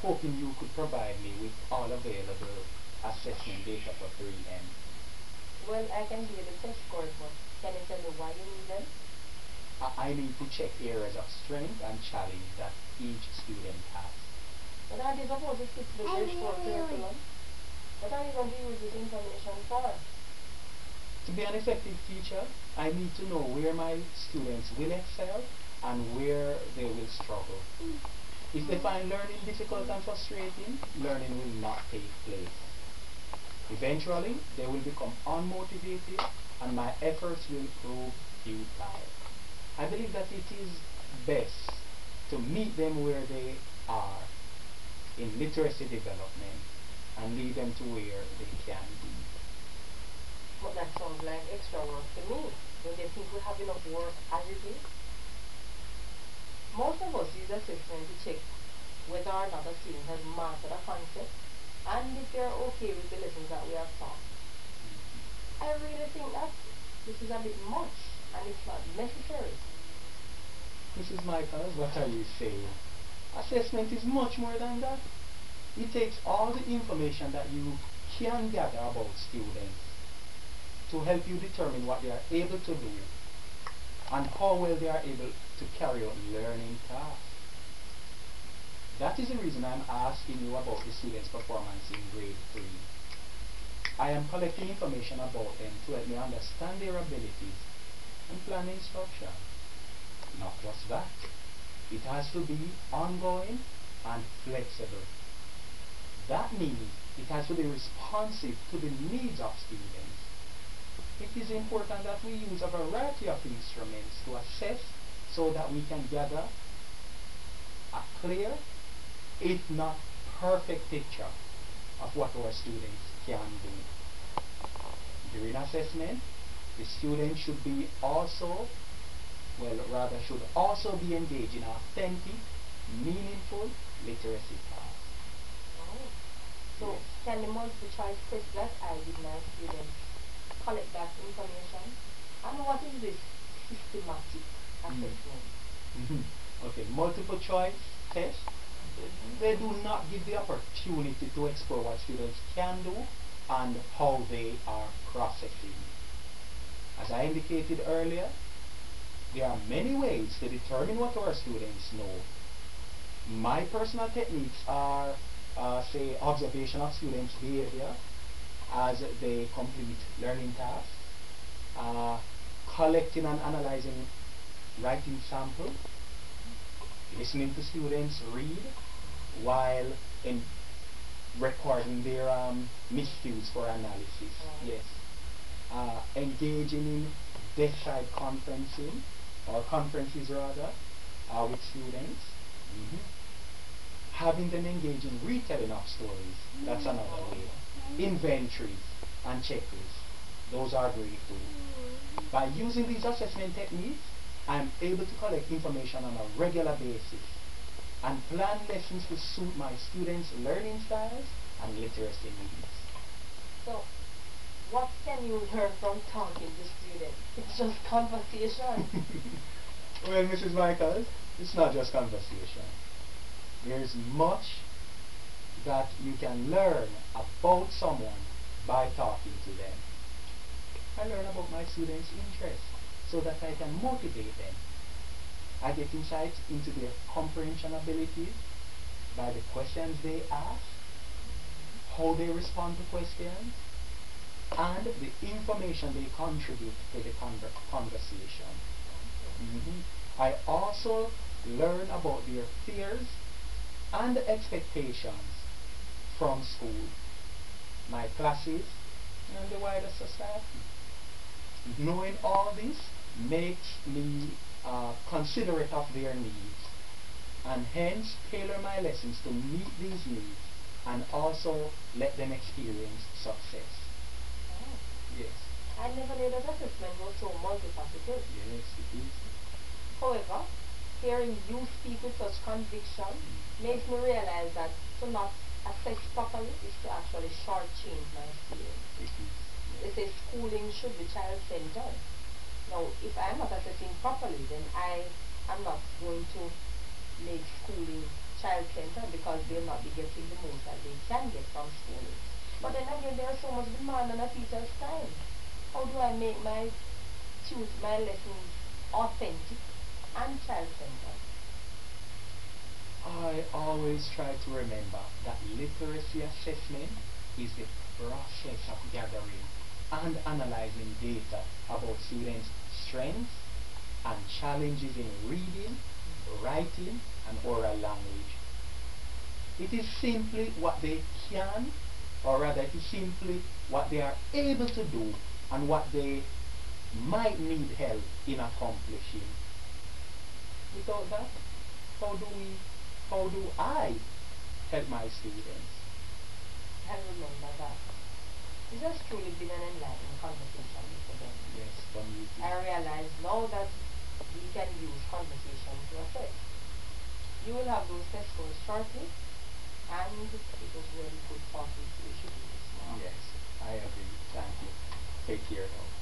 hoping you could provide me with all available assessment data for 3M. Well, I can give you the test scores, but can you tell me why you need them? I need to check areas of strength and challenge that each student has. But aren't you supposed to stick to the bridge for curriculum? What are you going to use this information for? To be an effective teacher, I need to know where my students will excel and where they will struggle. If they find learning difficult and frustrating, learning will not take place. Eventually, they will become unmotivated and my efforts will prove futile. I believe that it is best to meet them where they are in literacy development and lead them to where they can be. But that sounds like extra work to me. Don't you think we have enough work as it is? Most of us use assessment to check whether or not a student has mastered a concept and if they are okay with the lessons that we have taught. I really think that this is a bit much and it's not necessary. Mrs. Michaels, what are you saying? Assessment is much more than that. It takes all the information that you can gather about students to help you determine what they are able to do and how well they are able to carry out learning tasks. That is the reason I'm asking you about the students' performance in grade 3. I am collecting information about them to help me understand their abilities and plan instruction. Not just that, it has to be ongoing and flexible. That means it has to be responsive to the needs of students. It is important that we use a variety of instruments to assess so that we can gather a clear, if not perfect picture of what our students can do. During assessment, the student should be also, should also be engaged in authentic, meaningful literacy tasks. Oh. So, Yes. can the multiple choice test that I did my students collect that information? And what is this systematic assessment? Okay, multiple choice tests, they do not give the opportunity to explore what students can do and how they are processing. As I indicated earlier, there are many ways to determine what our students know. My personal techniques are, say, observation of students' behavior as they complete learning tasks, collecting and analyzing writing samples, listening to students read while recording their miscues for analysis. Yes. Engaging in desk-side conferencing, or conferences rather, with students. Having them engage in retelling of stories. That's another way. Inventories and checklists. Those are great too. By using these assessment techniques, I'm able to collect information on a regular basis and plan lessons to suit my students' learning styles and literacy needs. So, what can you learn from talking to students? It's just conversation. Well, Mrs. Michaels, it's not just conversation. There's much that you can learn about someone by talking to them. I learn about my students' interests so that I can motivate them. I get insights into their comprehension abilities by the questions they ask, how they respond to questions, and the information they contribute to the conversation. I also learn about their fears and expectations from school, my classes, and the wider society. Knowing all this makes me considerate of their needs and hence tailor my lessons to meet these needs and also let them experience success. Oh. Yes. I never knew that assessment was so multifaceted. Yes, it is. However, hearing you speak with such conviction makes me realize that to not assess properly is to actually shortchange my students. It is. They say schooling should be child-centered. Now, if I am not assessing properly, then I am not going to make schooling child-centered because they'll not be getting the most that they can get from schooling. But then again, there's so much demand on a teacher's time. How do I make my lessons authentic and child-centered? I always try to remember that literacy assessment is the process of gathering and analyzing data about students' strengths and challenges in reading, writing, and oral language. It is simply what they can, or rather it is simply what they are able to do and what they might need help in accomplishing. Without that, how do I help my students? And remember that this has truly been an enlightening conversation with them. Yes, from you too. I realize now that we can use conversation to assess. You will have those test scores shortly, and it was really good talking to you. You should do this now. Yes, I agree. Thank you. Take care now.